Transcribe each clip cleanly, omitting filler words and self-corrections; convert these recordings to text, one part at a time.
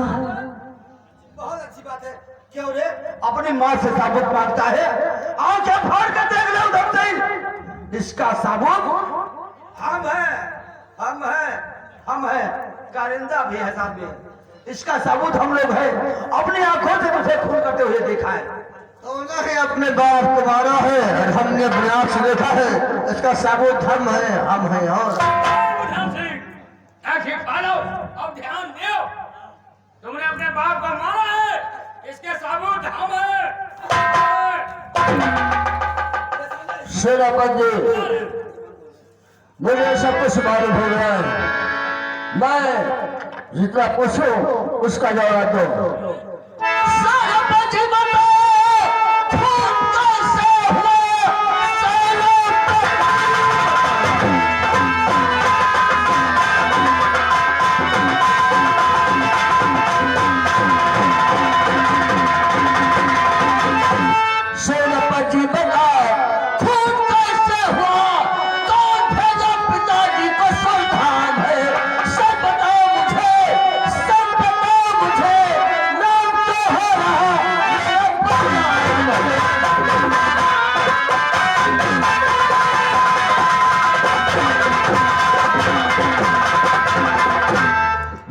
बहुत अच्छी बात है। क्यों रे अपनी माँ से साबुत मांगता है? आंखें फाड़ कर देख ले उधर से। इसका साबुत हम हैं कारिंदा भी है साथ में। इसका सबूत हम लोग हैं। अपनी आंखों से मुझे खून करते हुए देखा है। तो नहीं अपने बाप तुम्हारा है, हमने अपने आप से देखा है। इसका सबूत हम हैं और अब ध्यान दो, तुमने अपने बाप को मारा है, इसके सबूत हम हैं। सेनापति जी, मुझे सब कुछ मालूम हो गया है। मैं जितना पूछूं उसका जवाब दो। सेनापति बता खून कैसे हुआ, कौन भेजा पिताजी को सावधान है, सब बताओ मुझे नाम तो हो रहा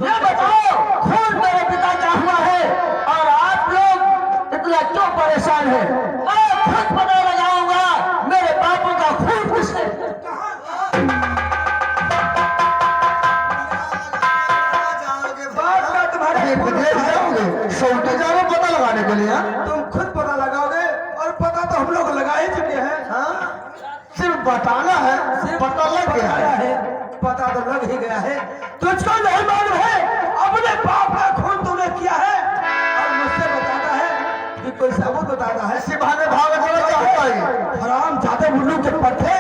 ये बताओ खून मेरे पिता का हुआ है और आप लोग इतना क्यों परेशान है? मैं खुद पता लगाऊंगा मेरे बापू का खून किसने। विदेश जाओगे सऊदी जाओगे पता लगाने के लिए? तुम खुद पता लगाओगे और पता तो हम लोग लगा ही चुके हैं। हाँ? सिर्फ बताना है, पता लग गया है। पता तो लग ही गया है। तुझको नहीं मालूम है अपने बाप का खून तूने किया है और मुझसे बताता है कि कोई सबूत बताता है। सिवाने भाग चला चाहता है। हराम जाते बुल्लू के पट्टे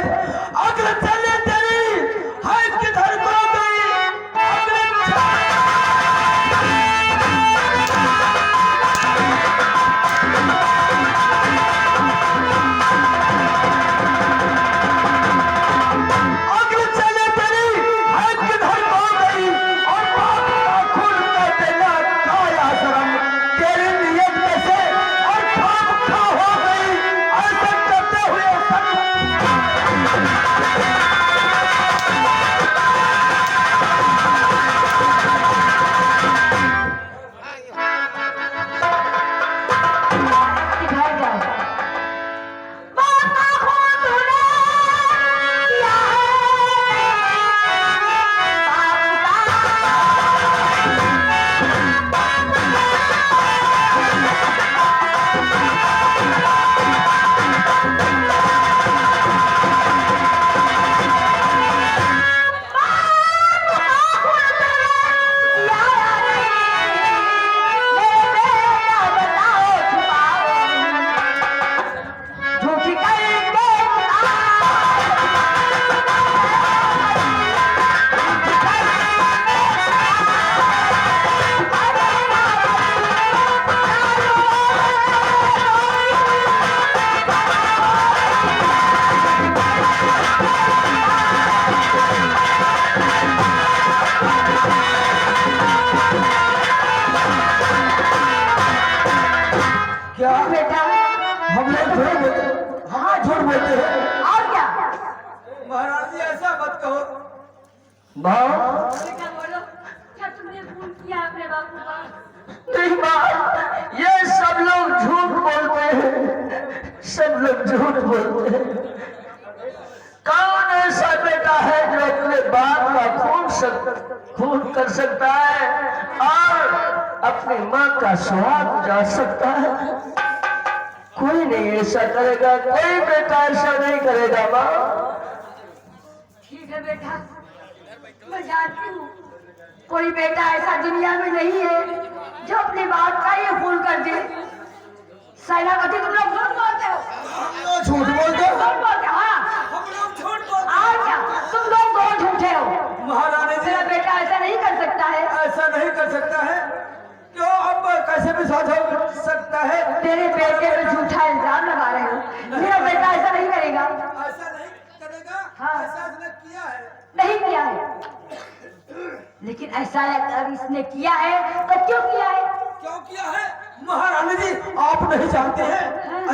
अगर चले तेरी है किधर को गई अगर चले तेरी है किधर को गई और बाप का खून का देना काया शर्म तेरी नियत में से और खाम खा हो गई ऐसे करते हुए क्या बेटा हम लोग झूठ बोलते? हाँ झूठ बोलते हैं और क्या? महाराज जी ऐसा मत कहो। बेटा बोलो, क्या तुमने भूल किया अपने बापू का? नहीं माँ, ये सब लोग झूठ बोलते हैं, सब लोग झूठ बोलते हैं। कौन ऐसा बेटा है जो अपने बाप का खून कर सकता है और अपनी माँ का स्वाद जा सकता है? कोई नहीं ऐसा करेगा, कोई बेटा ऐसा नहीं करेगा माँ। ठीक है बेटा, मैं जानती हूँ कोई बेटा ऐसा दुनिया में नहीं है जो अपने बाप का ये खून कर दे। सेनापति तुम लोग झूठ बोलते हो। झूठ बोलते हो? झूठ बोलते हो, हाँ हम लोग झूठ बोलते और क्या तुम लोग दो झूठे हो। महारानी जी मेरा बेटा ऐसा नहीं कर सकता है। ऐसा नहीं कर सकता है। क्यों अब कैसे विश्वास हो सकता है? तेरे बेटे पे झूठा इल्जाम लगा रहे हो। मेरा बेटा ऐसा नहीं करेगा। ऐसा नहीं करेगा। हाँ। ऐसा उसने किया है। नहीं किया है। लेकिन ऐसा अगर इसने किया है तो क्यों किया है? क्यों किया है महारानी जी? आप नहीं जानते हैं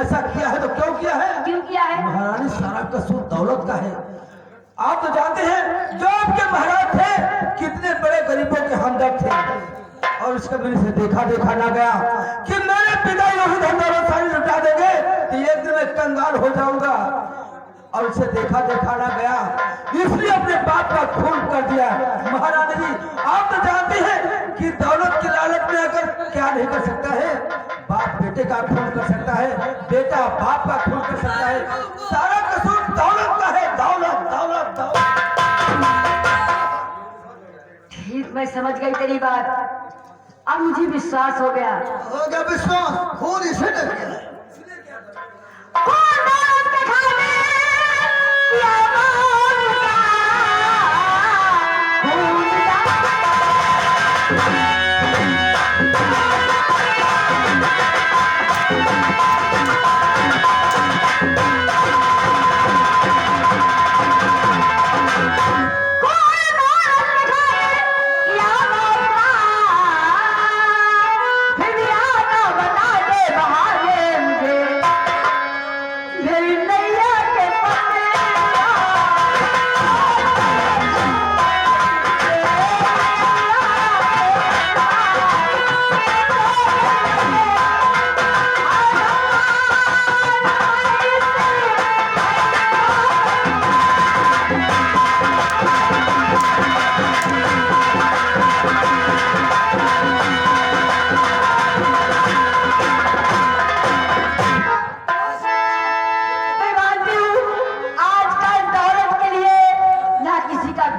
ऐसा किया है तो क्यों किया है? क्यों किया है? महारानी सारा कसूर दौलत का है। आप तो जानते हैं जो आपके महाराज थे कितने बड़े गरीबों के हमदर्द थे, और उसका मेरे से देखा ना गया कि मेरे पिता यही धन दौलत सारी लुटा देंगे कि एक दिन मैं कंगाल हो जाऊंगा, और उसे देखा ना गया, इसलिए अपने बाप का खून कर दिया। महारानी जी आप तो जानते हैं कि दौलत की लालच में अगर क्या नहीं कर सकता है, बाप बेटे का खून कर सकता है, बेटा बाप का खून कर सकता है, सारा कसूर दौलत का है। दौलत दौलत दौलत। ठीक, मैं समझ गई तेरी बात, अब मुझे विश्वास हो गया। हो गया विश्वास? खून इसे डर गया है। कौन दौलत के खाने या मौत का खून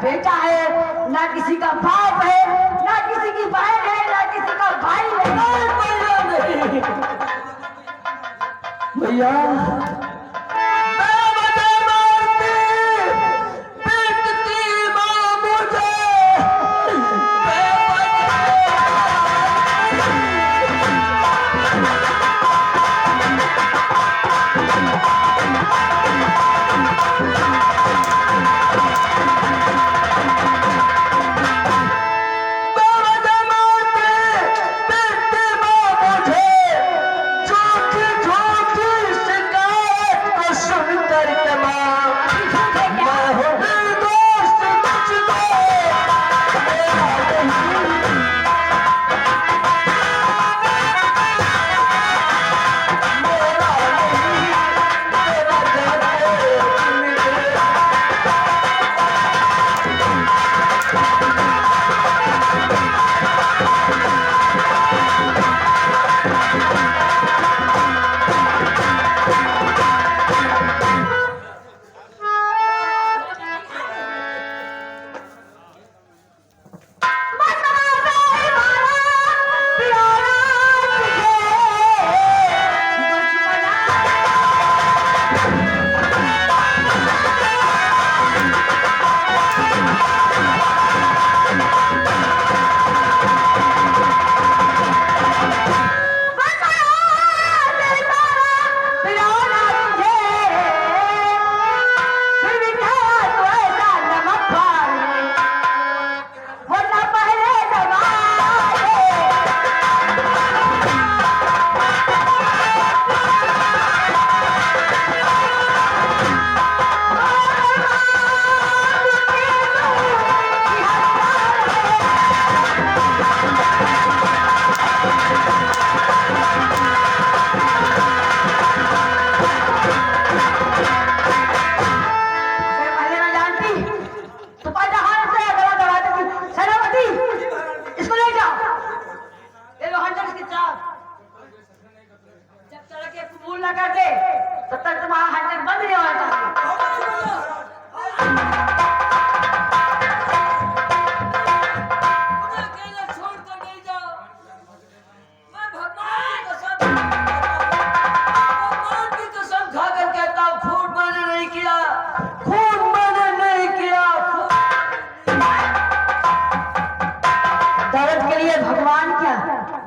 बेटा है, ना किसी का बाप है, ना किसी की बहन है, ना किसी का भाई है। भैया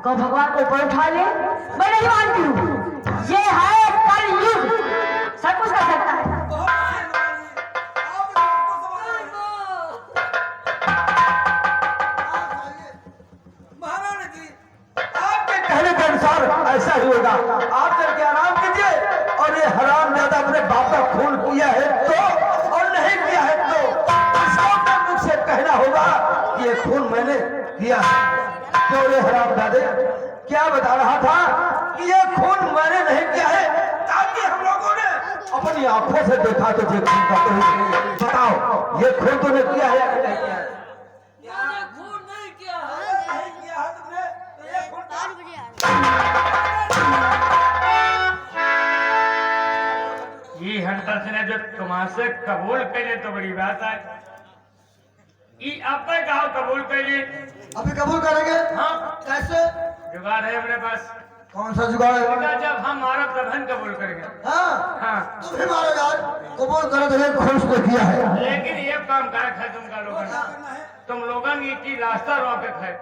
को भगवान को ऊपर उठा ले, मैं नहीं मानती हूँ। ये है कलयुग, सब कुछ कर सकता है। ऐसा ही होगा। आप चल के आराम कीजिए, और ये हराम ज्यादा अपने बाप का खून किया है तो, और नहीं किया है तो इसको अपने मुख से कहना होगा कि ये खून मैंने किया है। क्यों रे हराम दादे, क्या बता रहा था कि ये खून मैंने नहीं किया है, ताकि हम लोगों ने अपनी आंखों से देखा तो ये खून का तो बताओ, ये खून तूने किया है या नहीं किया है? मैंने खून नहीं किया है। नहीं किया है तुमने, तो ये खून ये हंटर से ने जो तुमसे कबूल करे तो बड़ी बात है। ये आप कहा कबूल कर लिए। अभी कबूल करेंगे? हाँ कैसे? जुगाड़ है अपने पास। कौन सा जुगाड़ है? बेटा जब हम मारो तब हम कबूल करेंगे। हाँ हाँ तुम भी मारो यार, कबूल करो तो ये खुश को किया है। लेकिन ये काम करक है तुमका लोगन, तुम लोगन की रास्ता रोकत है।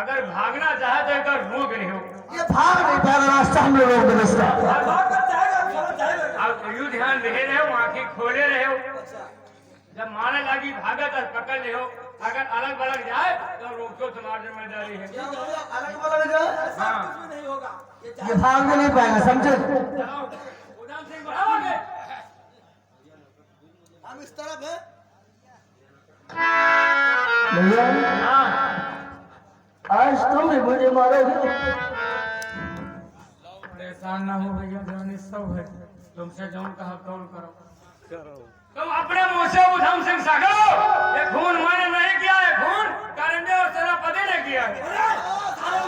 अगर भागना चाहे तो एक रोक रहे हो। ये भाग नहीं पाएगा, रास्ता हम लोग रोक देंगे। आप यूं ध्यान दे रहे हो, आंखें खोले रहे हो। जब मारे लगी भागे तो पकड़ ले हो। अगर अलग बलग जाए तो रोको, तुम्हारी जिम्मेदारी है। अलग बलग जाए, हाँ ये भाग भी नहीं पाएगा, समझे? चलो उधम सिंह बढ़ाओगे। हम इस तरफ है भैया हाँ आज तुम भी मुझे मारोगे। परेशान ना हो भैया, जाने सब है। तुमसे जौन कहा कौन करो। तुम अपने मुंह से उधम सिंह सागरो, ये खून मैंने नहीं किया है, खून करंदे और सेनापति ने किया है।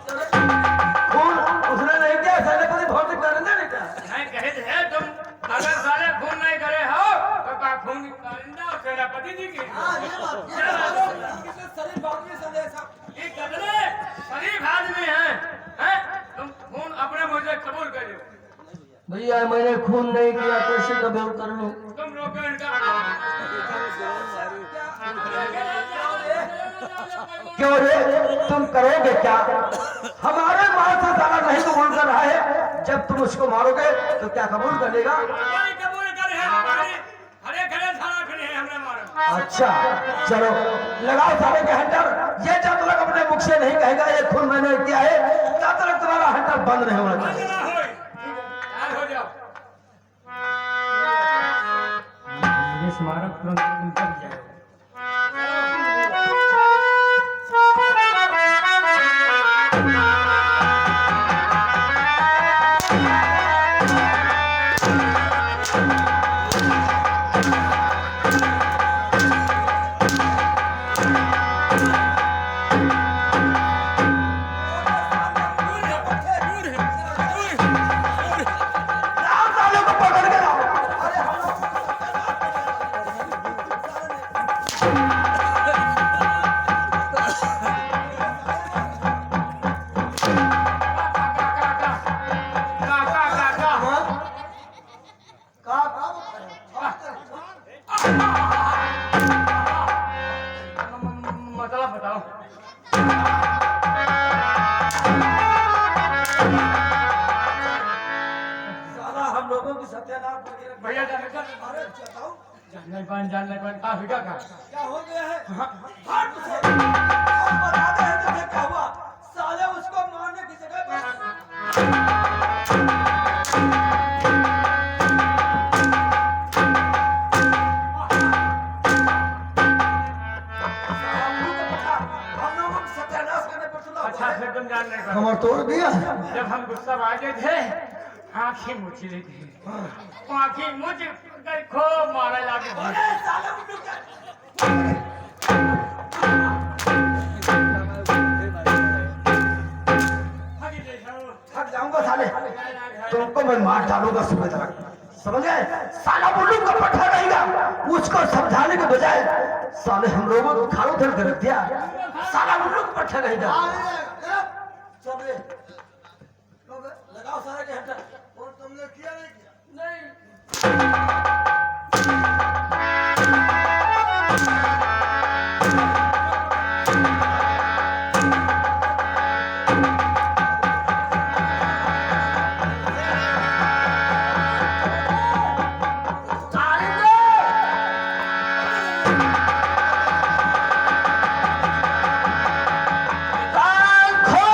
खून उसने नहीं किया, सेनापति भौतिक करने नहीं किया। नहीं कहे थे तुम, अगर साले खून नहीं करे हो तो का खून करंदे और सेनापति जी की। ये कतले शरीफ आदमी हैं? तुम खून अपने मुंह से कबूल कर लो। भैया मैंने खून नहीं किया, कैसे कबूल कर लूं? तुम रोको इनका। क्यों रे, तुम करोगे क्या? हमारे माल से साला नहीं कबूल कर रहा है, जब तुम उसको मारोगे तो क्या कबूल कर लेगा? कोई कबूल करे है, हरे खड़े थाना खड़े हैं हमने मारा। अच्छा चलो लगाओ साले के हंटर। ये जब तक अपने मुख से नहीं कहेगा ये खून मैंने किया है, तब तक तुम्हारा हंटर बंद नहीं होना चाहिए। ना होए, तैयार हो जाओ। ये स्मारक तुरंत निकल जाए। लाओ साले को पकड़ के लाओ। अरे हम लोग मतलब बताओ। साला हम लोगों की सत्यानाश करके रख- भैया जाने का अरे बताओ जानने पान का फिका का क्या हो गया है? हट से। हम बताते हैं तुझे क्या हुआ। साले उसको मारने की जगह पर हम लोगों की सत्यानाश करने पर चला हुआ अच्छा है। फिर तुम जानने का कमर तोड़ दिया। जब हम गुस्सा आगे थे, आंखें मुझ ली थी, आंखें मुझ कर खूब मारा लागे थे। अरे साले उठ जा। भागी देखो। थक जाऊंगा साले, तुमको मैं मार डालूंगा सुबह तक, समझ गए? साला बुल्लू का पट्टा रहेगा, उसको समझाने के बजाय साले हम लोगों को खानो धर के रख दिया। साला बुल्लू का पट्टा रहेगा। लगाओ सारे के हटा। और तुमने किया नहीं किया? नहीं कान खोल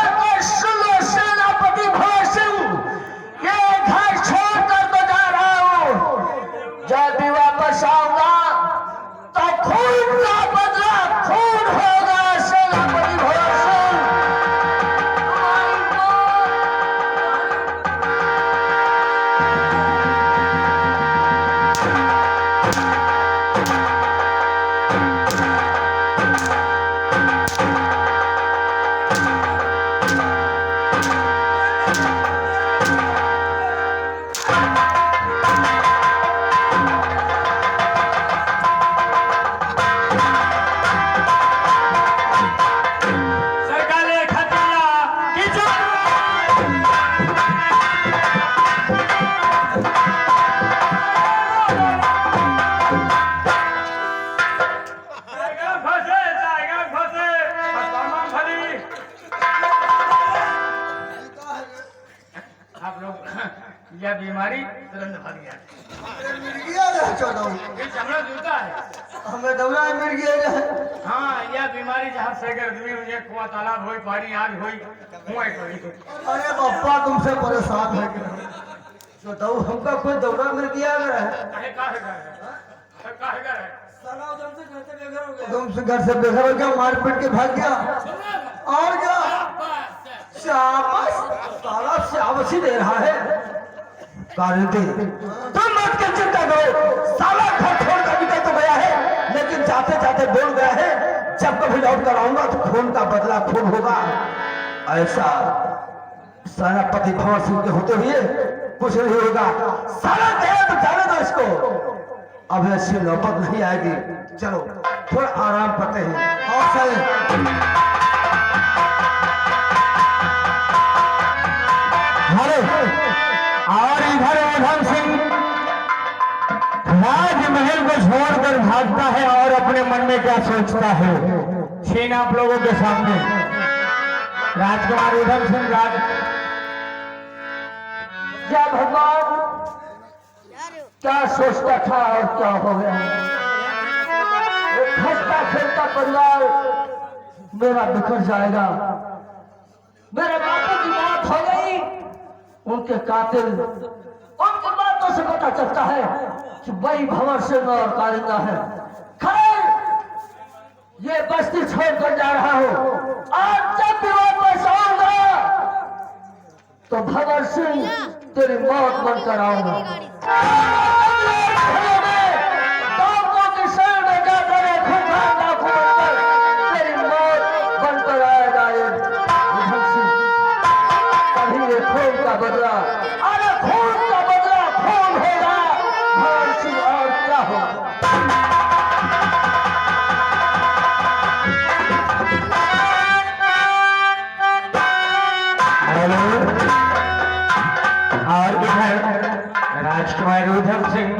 आप लोग यह बीमारी तुरंत भाग गया। मिल गया रह चौदह ये चमड़ा जूता है। हमें दौड़ा मिल गया रह हाँ, यह बीमारी जहाँ से गर्मी हुई, कुआं तालाब हुई, पानी आग हुई, हुआ करी। अरे पप्पा तुमसे परेशान है बताओ हमका कोई दौरा मिल गया रह काहे काहे कर है? तुमसे घर से बेघर हो गया मारपीट के भाग गया और क्या शाबाश साला शाबाशी दे रहा है कारिंदी तुम मत कर चिंता करो, साला घर छोड़ कर निकल तो गया है, लेकिन जाते जाते बोल गया है जब कभी लौट कर आऊंगा तो खून का बदला खून होगा। ऐसा सेनापति भंवर सिंह के होते हुए कुछ नहीं होगा। साला गया तो जाने दो इसको, अब ऐसी नौबत नहीं आएगी। चलो थोड़ा आराम करते हैं। और चले और इधर उधम सिंह राजमहल को छोड़कर भागता है और अपने मन में क्या सोचता है, छीन आप लोगों के सामने राजकुमार उधम सिंह राज। क्या भगवान क्या सोचता था और क्या हो गया एक हंसता खेलता परिवार मेरा बिखर जाएगा। मेरे बापों की मौत हो गई, उनके कातिल उनकी बातों से पता चलता है कि वही भंवर सिंह और कारिंदा है। खैर ये बस्ती छोड़कर जा रहा हूँ, आज जब भी वापस आऊंगा तो भंवर सिंह तेरी मौत बनकर आऊंगा। तेरी मौत बनकर आएगा ये उधम सिंह। कभी ये खून का बदला, अरे खून का बदला खून होगा भंवर सिंह, और क्या होगा। और इधर राजकुमार उधम सिंह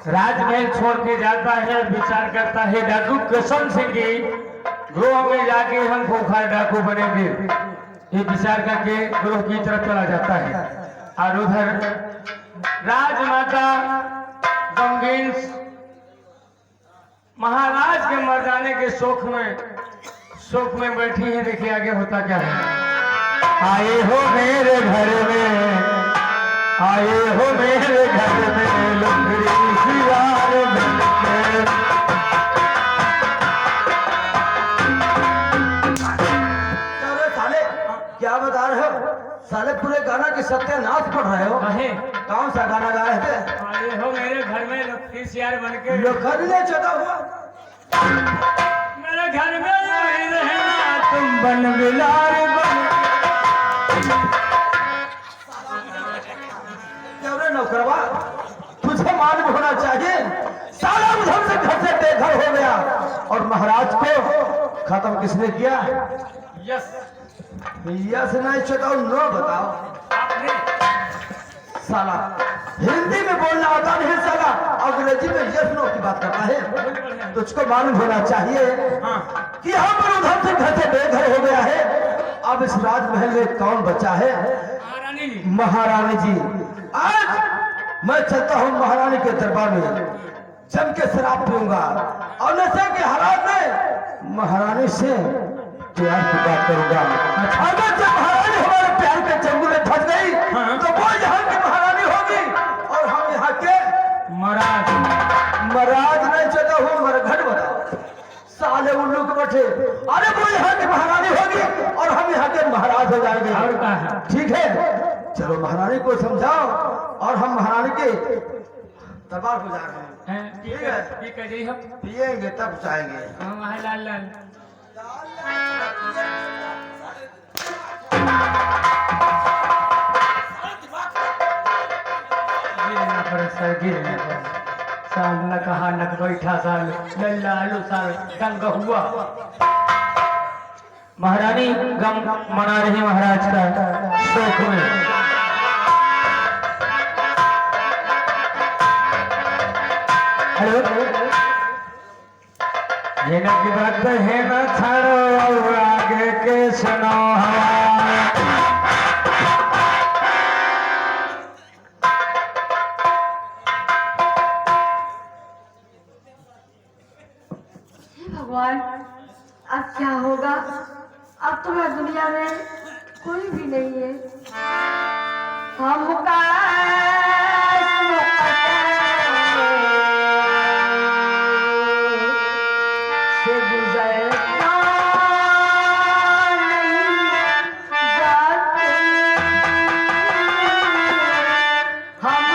राजमहल छोड़ के जाता है, विचार करता है डाकू किशन सिंह की गृह में जाके हम खूंखार डाकू बनेंगे। ये विचार करके गृह की तरफ चला जाता है। और उधर राजमाता गंगीन महाराज के मर जाने के शोक में बैठी है। देखिए आगे होता क्या है। आए हो मेरे घर में, आए हो मेरे घर में, लुंगड़ी सियार बनके। अरे साले क्या बता रहे हो साले, पूरे गाना की सत्यानाश पढ़ रहे हो। कौन सा गाना गा रहे थे? आए हो मेरे घर में लुंगड़ी सियार बन के, लोखंड ने चढ़ा हुआ मेरे घर में नहीं रहना तुम बन बिलार बन। नौकरवा तुझे मालूम होना चाहिए साला उधम से घर से बेघर हो गया, और महाराज को खत्म किसने किया? यस यस नहीं चटाओ नो बताओ। आपने साला हिंदी में बोलना आता नहीं साला, अंग्रेजी में यस नो की बात करता है। तुझको मालूम होना चाहिए कि हम पर उधम से घर से बेघर हो गया है। अब इस राजमहल में कौन बचा है? महारानी जी। महारानी जी। आज मैं चलता हूँ महारानी के दरबार में, जम के शराब पीऊंगा और नशे के हालात में महारानी से प्यार की बात करूंगा। अगर जब महारानी हमारे प्यार के जंगल में फंस गई तो वो यहाँ की महारानी होगी और हम यहाँ के महाराज नहीं चलता हूँ मरघट बताओ साले उल्लू के बच्चे। अरे वो यहाँ की महारानी होगी और हम यहाँ के महाराज हो जाएंगे। और क्या है? ठीक है चलो महारानी को समझाओ और हम महारानी के दरबार को जा रहे हैं। ठीक है ठीक है जी, हम पिएंगे तब जाएंगे। लाल लाल गिरना पर सर गिरना पर साल न कहा न बैठा साल लल्ला आलू साल दंग हुआ। महारानी गम मना रही महाराज का शोक में। हेलो ये ना की बात है ना छाड़ो और आगे के अब तुम्हें दुनिया में कोई भी नहीं है। हमका से गुजरता नहीं जाते, हम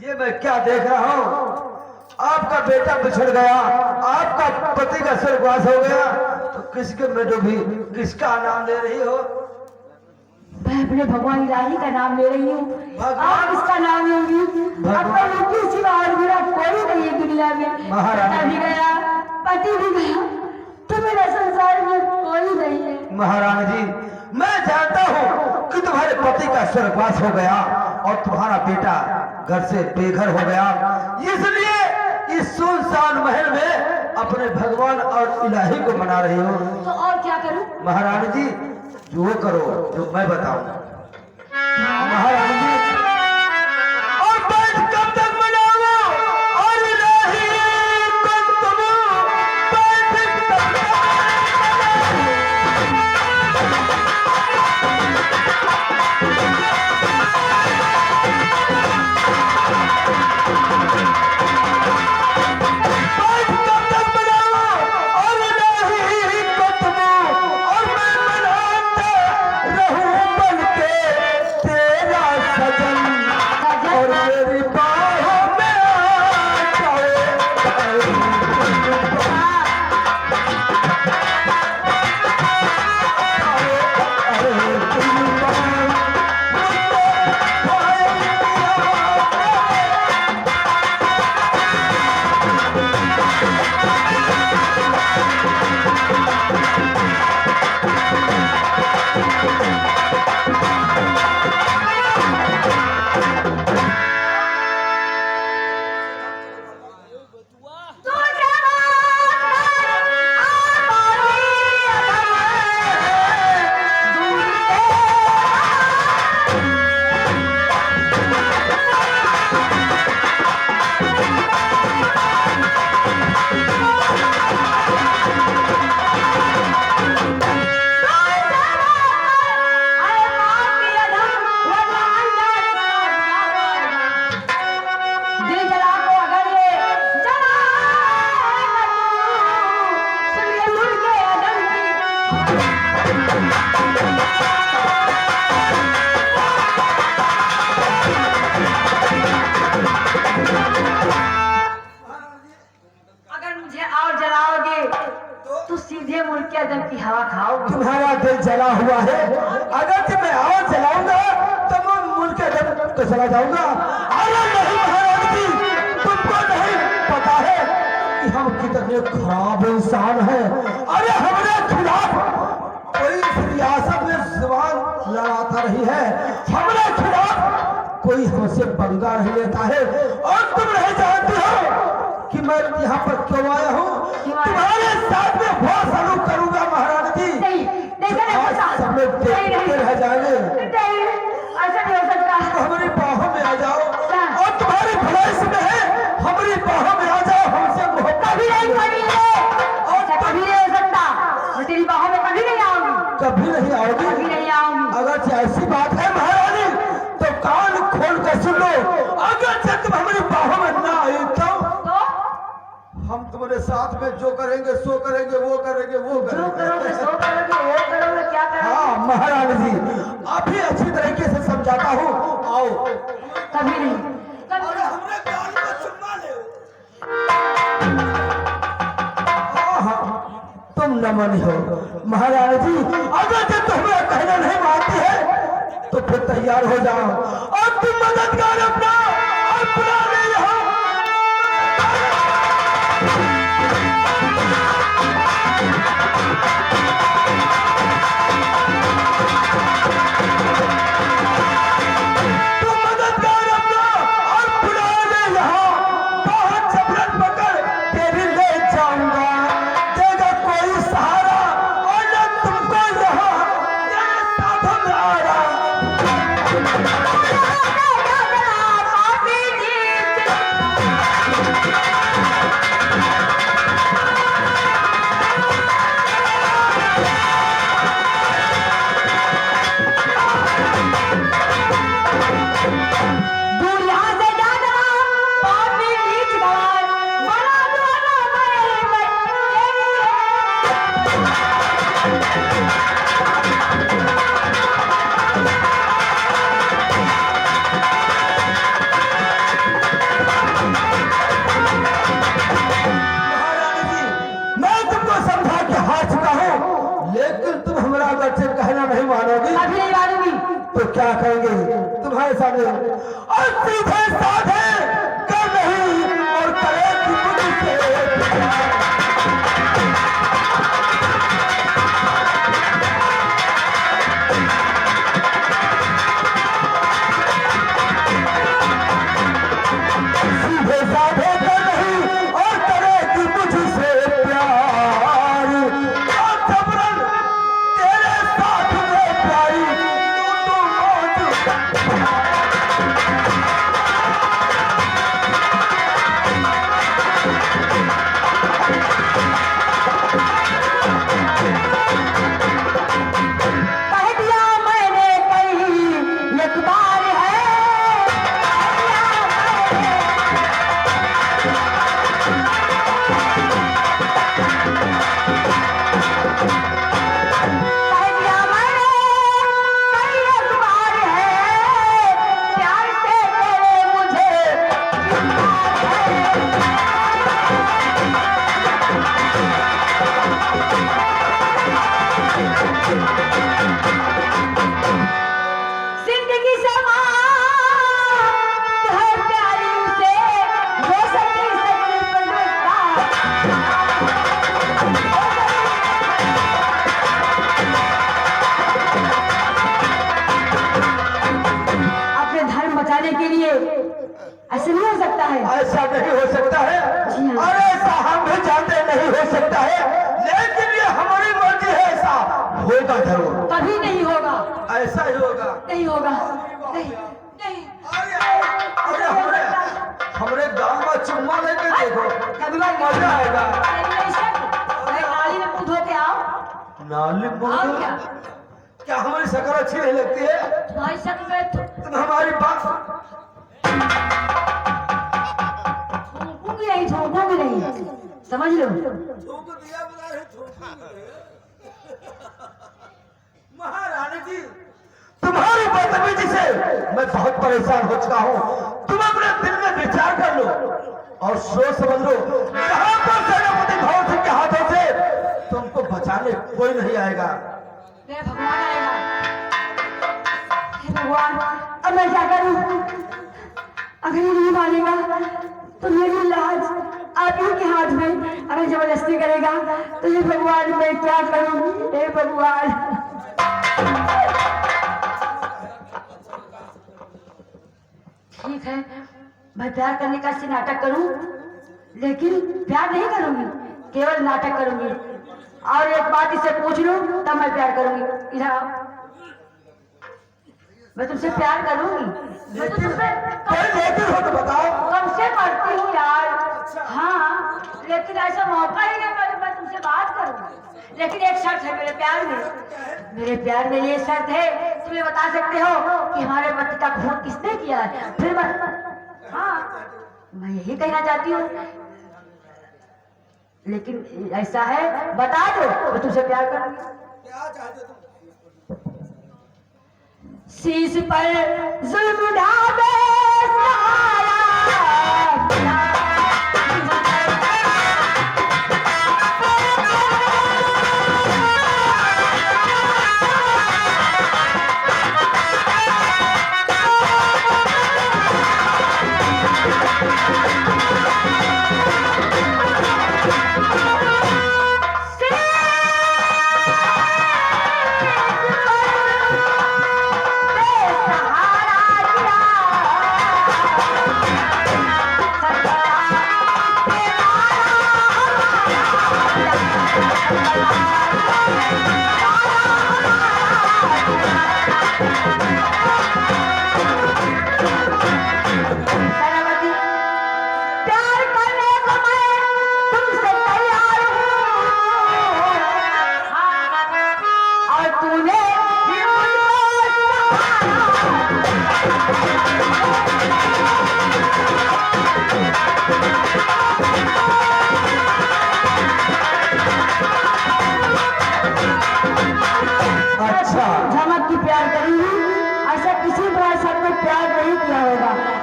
ये मैं क्या देख रहा हूँ? आपका बेटा बिछड़ गया, आपका पति का स्वर्गवास हो गया, तो किसके में डूबी, किसका नाम ले रही हो? मैं अपने भगवान इलाही का नाम ले रही हूँ। आप इसका नाम लेंगी? अपना मुझे सिवा और मेरा कोई नहीं है दुनिया में। महारानी। पिता भी गया, पति भी गया, तो मेरा संसार में कोई नहीं है। महारानी जी, मैं जानता हूँ कि तुम्हारे पति का स्वर्गवास हो गया और तुम्हारा बेटा घर से बेघर हो गया, इसलिए इस सुनसान महल में अपने भगवान और इलाही को मना रही हो। तो और क्या करूं? महारानी जी, जो करो जो मैं बताऊं। महारानी जी, और बैठ कब तक मनाओ और इलाही को तुम बैठ कब तक रहूं बन के तुम्हारा दिल जला हुआ है। अगर कि मैं आग जलाऊंगा तो मैं मुल्क के दम तो चला जाऊंगा। अरे नहीं महाराज जी, तुमको नहीं पता है कि हम कितने खराब इंसान हैं। अरे हमारे खिलाफ कोई सियासत में जुबान लड़ाता नहीं है, हमारे खिलाफ कोई हमसे पंगा नहीं लेता है। और तुम नहीं जानती हो कि मैं यहाँ पर क्यों आया हूँ? तुम्हारे साथ में बहुत सलूक करूंगा महाराज जी। आज सब लोग देखते रह जाएंगे। ऐसा नहीं हो सकता। तो हमारी बाहों में आ जाओ और तुम्हारी फरमाइश में है, हमारी बाहों में आ जाओ, हमसे मोहब्बत कभी नहीं, कभी नहीं, और कभी नहीं हो सकता। मैं तेरी बाहों में कभी नहीं आऊंगी, कभी नहीं आओगी। कभी नहीं आऊंगी। अगर ऐसी बात है महारानी तो कान खोल कर सुन लो। अगर जब तुम हमारी बाहों में ना आई तो हम तुम्हारे साथ में जो करेंगे सो करेंगे, वो करेंगे, वो जो करेंगे। करोगे सो करोगे, वो करोगे, क्या करोगे? हाँ महारानी जी, अभी अच्छी तरीके से समझाता हूँ, आओ। कभी नहीं, अरे हमने कान को चुम्मा ले। हाँ, तुम न मानी हो महारानी जी। अगर जब तुम्हें कहना नहीं मानती है तो फिर तैयार हो जाओ और तुम मददगार अपना और बुला ले यहाँ। तुम मददगार अपना और बुला ले यहाँ। बहुत जबरन पकड़ तेरी ले जाऊंगा, देगा कोई सहारा और न तुमको यहाँ तेरे साथ में आ रहा। दूर यहाँ से जाना, पापी नीच गवार, बड़ा दुआना महारानी जी, मैं तुमको समझा के हार चुका हूँ, लेकिन तुम हमारा अगर से कहना नहीं मानोगी कभी नहीं मानूंगी। तो क्या कहेंगे तुम्हारे सामने? और सीधे साधे कर नहीं और करे कि मुझसे सीधे साधे कर नहीं और करे कि मुझसे प्यार। और जबरन तेरे साथ में प्यारी लूटूं मौज। कह दिया मैंने कहीं एक बार है, कह दिया मैंने कहीं एक बार है, प्यार से तेरे मुझे जिंदगी से है प्यारी उसे, वो सच्ची सच्ची पलटता। अपने धर्म बचाने के लिए ऐसे नहीं हो सकता है। ऐसा नहीं हो सकता है। जी हाँ। और ऐसा हम भी जानते नहीं हो सकता है, लेकिन ये हमारी मर्जी है। ऐसा होगा जरूर, कभी नहीं होगा, ऐसा ही होगा। नहीं होगा, नहीं नहीं। अरे हमरे गांव में चुम्मा लेके देखो, कभी मजा आएगा। नाली में मुंह धो के आओ। नाली आओ बोल क्या? क्या हमारी शक्ल अच्छी नहीं लगती है? तुम्हारी शक्ल में तुम हमारी बात थूकूंगी नहीं, थूकूंगी नहीं, समझ लो। महारानी जी, तुम्हारी बदतमीजी से मैं बहुत परेशान हो चुका हूँ। तुम अपने दिल में विचार कर लो और सोच समझ लो, यहाँ पर सेनापति भवन सिंह के हाथों से तुमको बचाने कोई नहीं आएगा। मेरा भगवान आएगा। हे भगवान, अब मैं क्या करूं? अगर ये नहीं मानेगा तो मेरी लाज आप ही के हाथ में। अगर जबरदस्ती करेगा तो ये भगवान मैं क्या करूं? हे भगवान, ठीक है मैं प्यार करने का से नाटक करूं, लेकिन प्यार नहीं करूंगी, केवल नाटक करूंगी। और एक बात इससे पूछ लूं तब मैं प्यार करूंगी। इधर आओ, मैं तुमसे प्यार करूंगी। मैं तो तुमसे लेकिन हो तो बताओ। कब से करती हूँ यार। हाँ, लेकिन ऐसा मौका ही नहीं मिला मैं तुमसे बात करूं। लेकिन एक शर्त है मेरे प्यार में। मेरे प्यार में ये शर्त है, तुम्हें बता सकते हो कि हमारे पति का खून किसने किया है? फिर हाँ, मैं यही कहना चाहती हूँ, लेकिन ऐसा है बता दो, मैं तुमसे प्यार करूंगी। क्या चाहते तुम? शीश पर जुल्म ढाबे सहारा।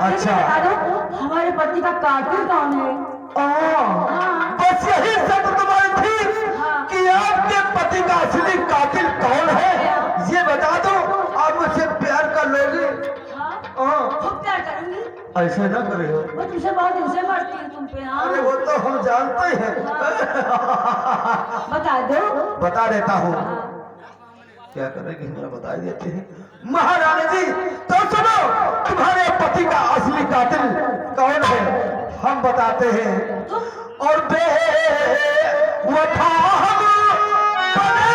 अच्छा, हमारे पति का कातिल कौन है? बस यही शर्त तुम्हारी थी कि आपके पति का असली कातिल कौन है, ये बता दो। आप मुझसे प्यार कर लोगे? खूब प्यार करूंगी। ऐसे ना करे हो, मैं तुमसे बहुत दिन से मरती हूँ तुम पे। अरे वो तो हम जानते हैं। बता दो। बता देता हूँ। क्या करेंगे, हमरा बता देते हैं। महारानी जी तो सुनो, तुम्हारे पति का असली कातिल कौन है हम बताते हैं। और बेवफा हम बने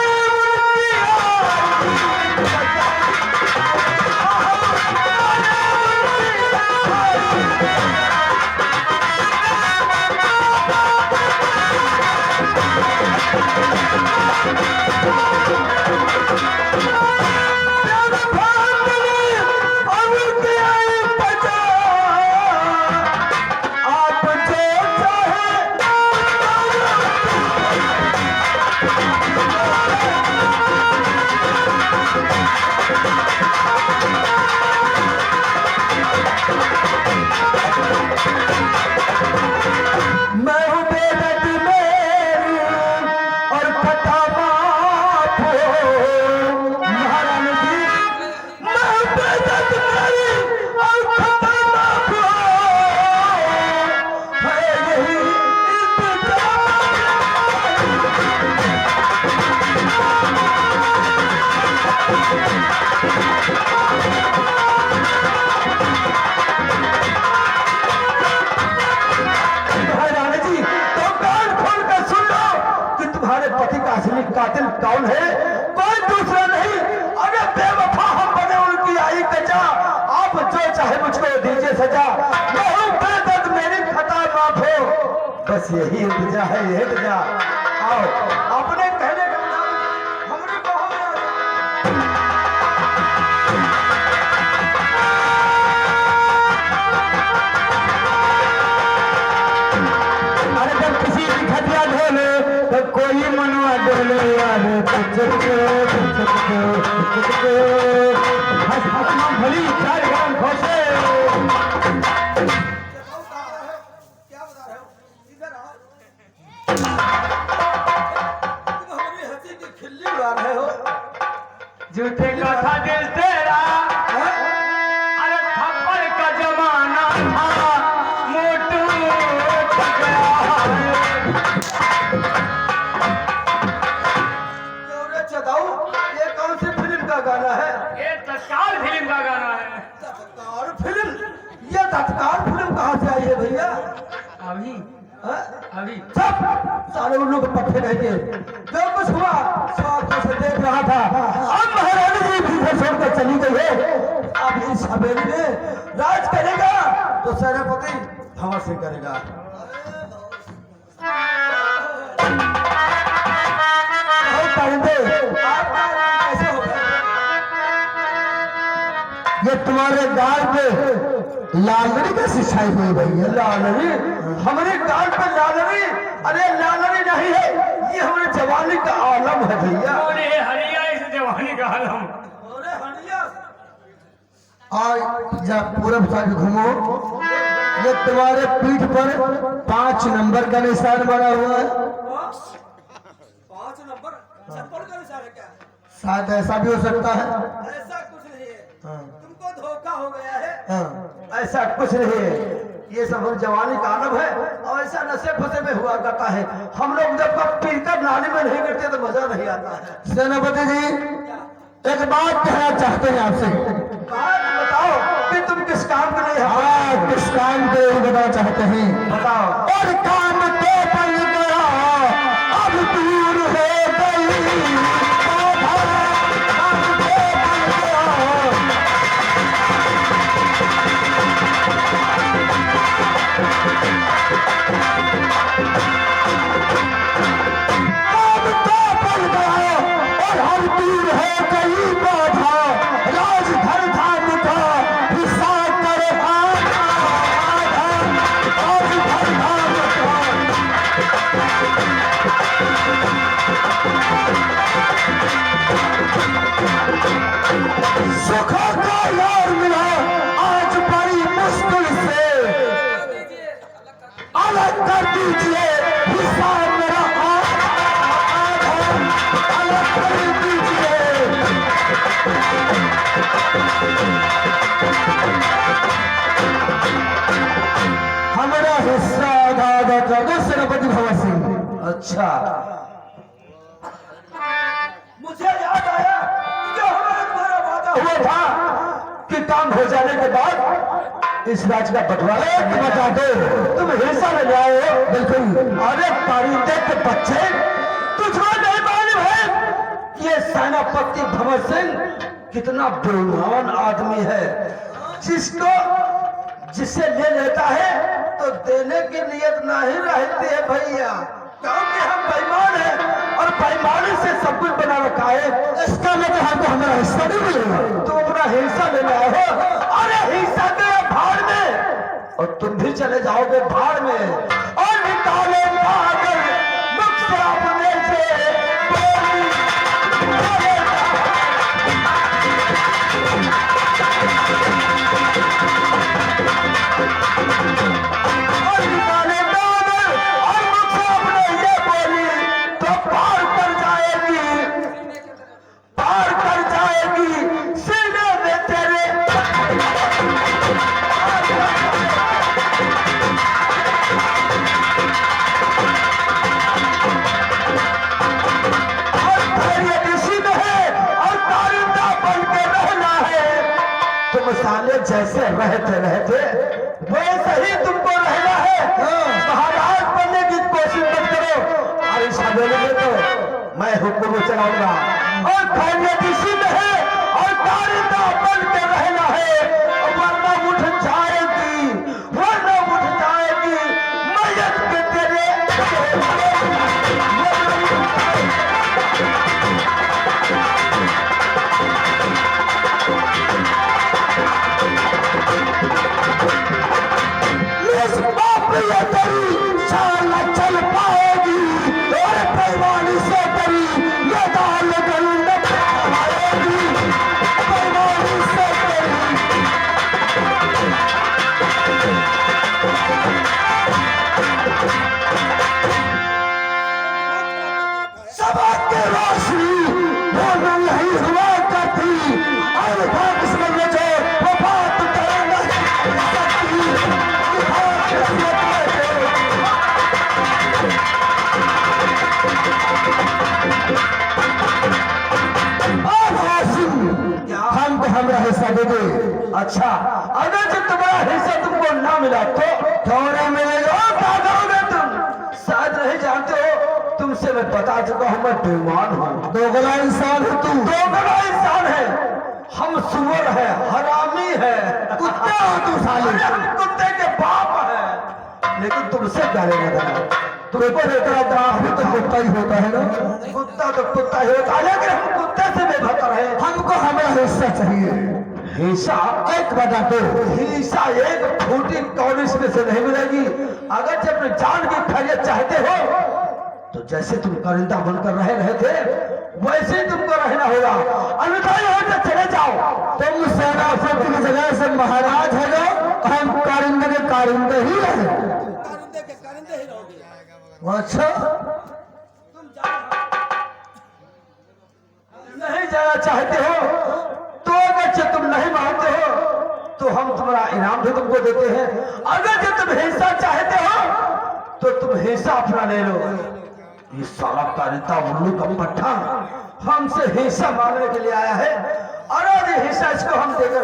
कातिल कौन है, कोई दूसरा नहीं। अगर बेवफा हम बने उनकी आई कचा, आप जो चाहे मुझको दीजिए सजा। मैं हूं बेदर्द, मेरी खता माफ हो, बस यही इंतजा है, ये इंतजा। आओ अपने कहने का हमने अरे जब किसी की खतिया ढोले तो कोई मनवा डोले यार। भली चार ग्राम खोसे। क्या बता रहे हो? इधर आओ। तुम हमारी हंसी की खिल्ली उड़ा रहे हो। झूठे का था दिल तेरा, अरे थप्पड़ का जमाना था, मोटू उठ गया। क्यों रे चदाऊ, ये कौन सी फिल्म का गाना है? ये तत्काल फिल्म का गाना है। तत्काल फिल्म? ये तत्काल फिल्म कहाँ से आई है भैया? अभी हाँ? अभी सब सारे उल्लू के पट्टे रहते, जो कुछ हुआ स्वास्थ्य से देख रहा था। अब महारानी जी भी घर छोड़कर चली गई है। अब इस हवेली में राज करेगा तो सेनापति भंवर सिंह करेगा। कैसे होगा? ये तुम्हारे गाल पे लालड़ी का सिंचाई हुई भैया। लालनी? हमारे गाल पे लालनी? अरे लालनी नहीं है, ये हमारे जवानी का आलम है भैया। अरे हरिया इस जवानी का आलम। अरे हरिया, और जब पूरब साइड घूमो, ये तुम्हारे पीठ पर 5 नंबर का निशान बना हुआ है। 5 नंबर चप्पल का निशान है क्या? शायद ऐसा भी हो सकता है। ऐसा कुछ नहीं है, हाँ। तुमको धोखा हो गया है। हाँ। ऐसा कुछ नहीं है, ये सब हम जवानी का आलम है और ऐसा नशे फंसे में हुआ करता है। हम लोग जब तक पीकर नाली में नहीं गिरते तो मजा नहीं आता है। सेनापति जी, एक बात कहना चाहते हैं आपसे। बात बताओ कि तुम किस काम के लिए? हाँ, किस काम के लिए बताना चाहते हैं? बताओ। और काम तो बन गया, अब दूर हो गई। काम तो बन गया। काम तो बन गया और हम दूर हो गई बाधा। राज धर धाम का हिसाब करे आधा। राज धर धाम का सुखों का यार मिला आज बड़ी मुश्किल से। अलग कर दीजिए हिसाब मेरा आधा। अलग कर दीजिए। हमारा हिस्सा आधा आधा कर दो सेनापति भंवर सिंह। अच्छा, मुझे याद आया जो हमारा तुम्हारा वादा हुआ था कि काम हो जाने के बाद इस राज का बंटवारा बता दो। तुम हिस्सा में लाए हो? बिल्कुल। अरे परिंदे के बच्चे, तुझको नहीं मालूम है कि ये सेनापति भंवर सिंह कितना बेईमान आदमी है। जिसे ले लेता है तो देने की नियत नहीं रहती है भैया, क्योंकि हम बेईमान हैं और बेईमानी से सब कुछ बना रखा है। इसका मतलब हमको हमारा हिस्सा नहीं मिलेगा। तुम अपना हिस्सा ले लाए हो। अरे हिस्सा गया भाड़ में और तुम भी चले जाओगे भाड़ में। और निकाले पागल मुख से अपने से बोली, बोले और निकाले पागल और मुख से अपने ये बोली तो पार कर जाएगी, पार कर जाएगी सीने में तेरे। और धैर्य इसी में है और कारिंदा बन के रहना है। तुम साले जैसे रहते रहते वैसे ही तुमको रहना है। महाराज बनने की कोशिश मत करो और इस हवेली में तो मैं हुक्म चलाऊंगा। और धैर्य इसी में है और कारिंदा बन के रहना है, वरना उठ जाएगी, वरना उठ जाएगी मैयत के तेरे। इस बाप ये तेरी चाल चल पाएगी और पैमाने से तेरी ये दाल गल न पाए। हमारा हिस्सा दे दे। अच्छा, अगर जब तुम्हारा हिस्सा तुमको ना मिला तो क्यों नहीं मिलेगा? क्या करोगे तुम? शायद नहीं जानते हो, तुमसे मैं बता चुका हूँ, मैं बेईमान हूँ, दोगला इंसान है तू, दोगला इंसान है। हम सुअर है, हरामी है, कुत्ते हो तू साले, हम कुत्ते के बाप है। लेकिन तुमसे क्या लेना देना? तुमको इतना दाम तो कुत्ता ही होता है ना, कुत्ता तो कुत्ता ही होता है, लेकिन हम कुत्ते से बेहतर है। हमको हमारा हिस्सा चाहिए। हिस्सा 1/2 हिस्सा 1 फूटी कौड़ी में से नहीं मिलेगी। अगर जब जान की खैरियत चाहते हो तो जैसे तुम परिंदा बनकर रहे थे वैसे ही तुमको रहना होगा, अन्यथा यहाँ से चले जाओ। तुम सेनापति की जगह से महाराज हो जाओ, हम कारिंदे के कारिंदे ही रहे। अच्छा, नहीं जाना चाहते हो तो अगर तुम नहीं मानते हो तो हम तुम्हारा इनाम भी तुमको देते हैं। अगर जब तुम हिस्सा चाहते हो तो तुम हिस्सा अपना ले लो। ये साला कारिंदा उल्लू का पट्टा हमसे हिस्सा मांगने के लिए आया है, और आज ये हिस्सा इसको हम देकर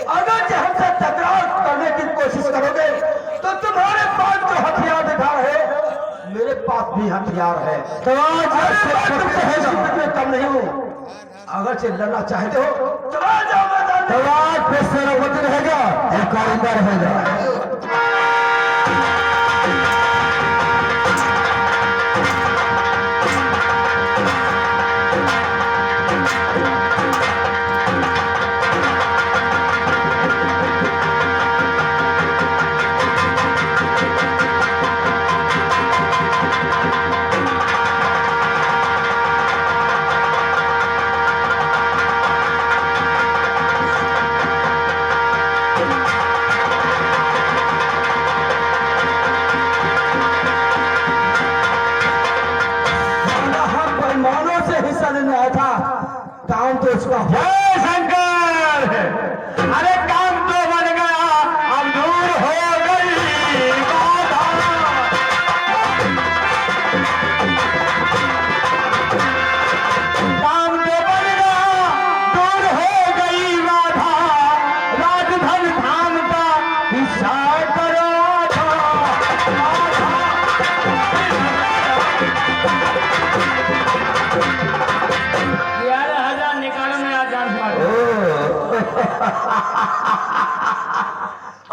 अगर जो हमसे टकराव करने की कोशिश करोगे तो तुम्हारे पास जो हथियार दिखा है मेरे पास भी हथियार है। तो आज मैं कम नहीं हूँ। अगर लड़ना चाहते हो चला जाओ मैदान में, तो फिर सेनापति रहेगा और कारिंदा रहेगा। काम तो इसका जय शंकर। अरे काम तो बन गया, अब दूर हो गई बाधा। काम तो बन गया, दूर हो गई बाधा। राजधन धाम का हिस्सा करो था। 11,000 निकालो, मैं आज जान मार।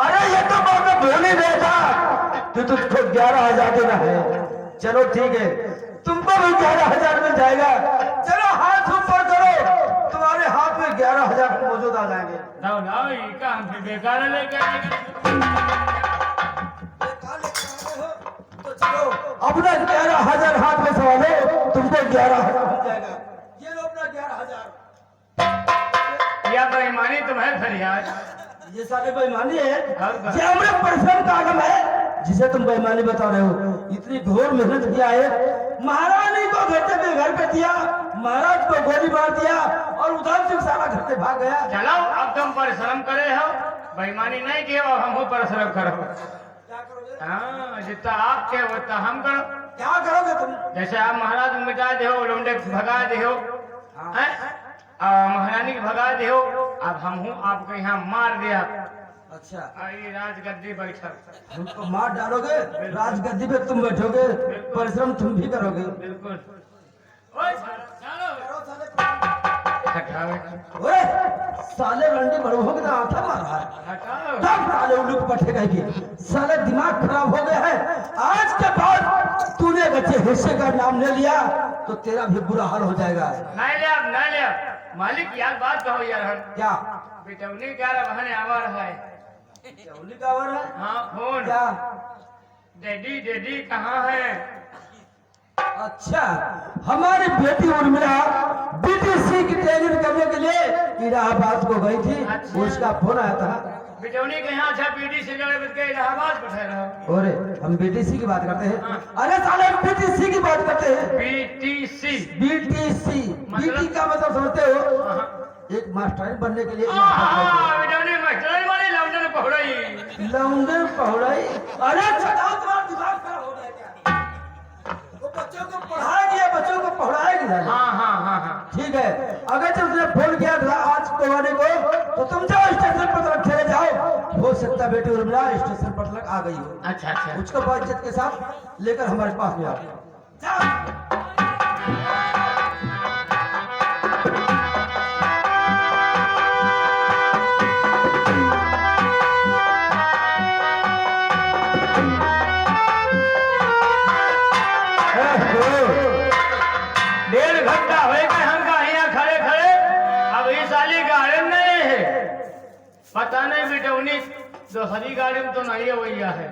अरे ये तो मैं भूल ही गया था कि तुझको 11,000 देना है। चलो ठीक है, तुमको भी 11,000 मिल जाएगा। चलो हाथ ऊपर करो, तुम्हारे हाथ में 11,000 मौजूद आ जाएंगे। लाओ लाओ, ये काम फिर बेकार लेके आएगा। तो चलो अपना 11,000 हाथ में संभालो, तुमको 11,000 मिल जाएगा। ये लो अपना 11,000। या बेईमानी तुम्हें फरियाद। ये सारे बेईमानी है, हाँ। ये हमारे परिश्रम का आगम है जिसे तुम बेईमानी बता रहे हो। इतनी घोर मेहनत किया है, महारानी को घर पे दिया, महाराज को गोली मार दिया और उधर से सारा घर से भाग गया। चलो अब तुम परिश्रम करे हो, बेईमानी नहीं किए, अब हम परिश्रम करो। क्या करोगे? हाँ, जितना आप के उतना हम करो। क्या करोगे तुम? जैसे आप महाराज को मिटा दे हो, लौंडे को भगा दे हो, महारानी को भगा दे हो, अब हम हूँ आपको यहाँ मार दिया। अच्छा, ये राजगद्दी बैठक, हमको मार डालोगे, राजगद्दी पे तुम बैठोगे, परिश्रम तुम भी करोगे। बिल्कुल। हटाओ ओए, साले रंडी बड़ों के आंखा मार रहा है। हटाओ। तब साले उल्लू को पट्टे कहेंगे, साले दिमाग खराब हो गया है। आज के बाद तूने बच्चे हिस्से का नाम ले लिया तो तेरा भी बुरा हाल हो जाएगा। नहीं ले अब, नहीं ले अब। मालिक यार बात कहो यार, हम क्या बेटौनी क्या बहने आवा रहा है। उल्लू का आवाज है? हाँ फोन। क्या? डैडी डैडी कहाँ है? अच्छा, हमारी बेटी उर्मिला बीटीसी की ट्रेनिंग करने के लिए इलाहाबाद को गई थी। अच्छा। उसका फोन आया था। बेटौनी के यहाँ अच्छा पीटी से लड़े बच के इलाहाबाद बैठे रहो। अरे हम बीटीसी की बात करते हैं। हाँ। अरे साले हम बीटीसी की बात करते हैं। बीटीसी बीटीसी मतलब? बीटी का मतलब समझते हो? हाँ। एक मास्टर बनने के लिए बेटौनी मास्टर वाली लौंडे पहुड़ाई। लौंडे पहुड़ाई। अरे छटाओ, तुम्हारा दिमाग खराब हो गया क्या? पिता बेटी उर्मिला स्टेशन पर तक आ गई हो। अच्छा अच्छा उसको बाइज्जत के साथ लेकर हमारे पास में आ गई। डेढ़ घंटा हो गए हम का यहाँ खड़े खड़े, अब ये साली गाड़ी में नहीं है, पता नहीं बेटा उन्हीं दूसरी गाड़ी में तो नहीं है भैया है।